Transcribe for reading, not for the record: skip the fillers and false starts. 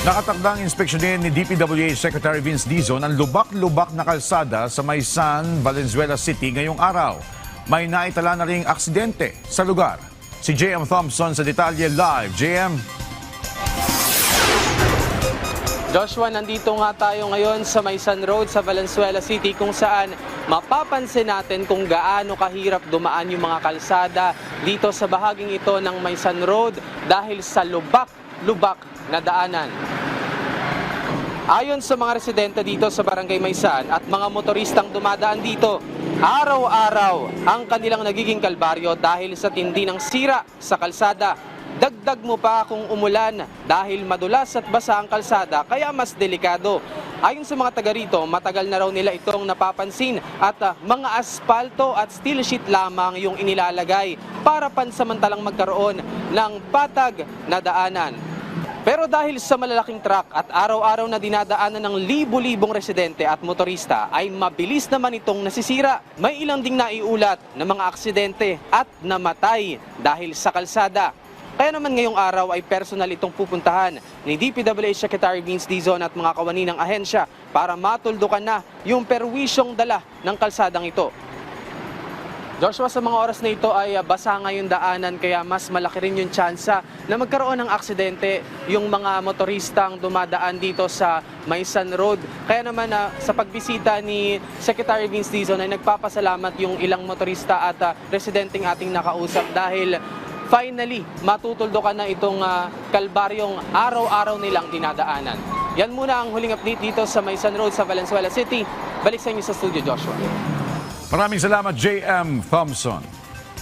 Nakatakdang inspeksyonin ni DPWH Secretary Vince Dizon ang lubak-lubak na kalsada sa Maysan, Valenzuela City ngayong araw. May naitala na ring aksidente sa lugar. Si JM Thompson sa detalye live. JM. Joshua, nandito nga tayo ngayon sa Maysan Road sa Valenzuela City kung saan mapapansin natin kung gaano kahirap dumaan yung mga kalsada dito sa bahaging ito ng Maysan Road dahil sa lubak-lubak na daanan. Ayon sa mga residente dito sa Barangay Maysan at mga motoristang dumadaan dito, araw-araw ang kanilang nagiging kalbaryo dahil sa tindi ng sira sa kalsada. Dagdag mo pa kung umulan dahil madulas at basa ang kalsada kaya mas delikado. Ayon sa mga taga rito, matagal na raw nila itong napapansin at mga aspalto at steel sheet lamang yung inilalagay para pansamantalang magkaroon ng patag na daanan. Pero dahil sa malalaking truck at araw-araw na dinadaanan ng libu-libong residente at motorista ay mabilis naman itong nasisira. May ilang ding naiulat na mga aksidente at namatay dahil sa kalsada. Kaya naman ngayong araw ay personal itong pupuntahan ni DPWH Secretary Vince Dizon at mga kawani ng ahensya para matuldukan na yung perwisyong dala ng kalsadang ito. Joshua, sa mga oras na ito ay basa ngayon daanan kaya mas malaki rin yung tsansa na magkaroon ng aksidente yung mga motoristang dumadaan dito sa Maysan Road. Kaya naman sa pagbisita ni Secretary Vince Dizon ay nagpapasalamat yung ilang motorista at residenteng ating nakausap dahil finally matutuldukan na itong kalbaryong araw-araw nilang dinadaanan. Yan muna ang huling update dito sa Maysan Road sa Valenzuela City. Balik sa inyo sa studio, Joshua. Maraming salamat, JM Thompson.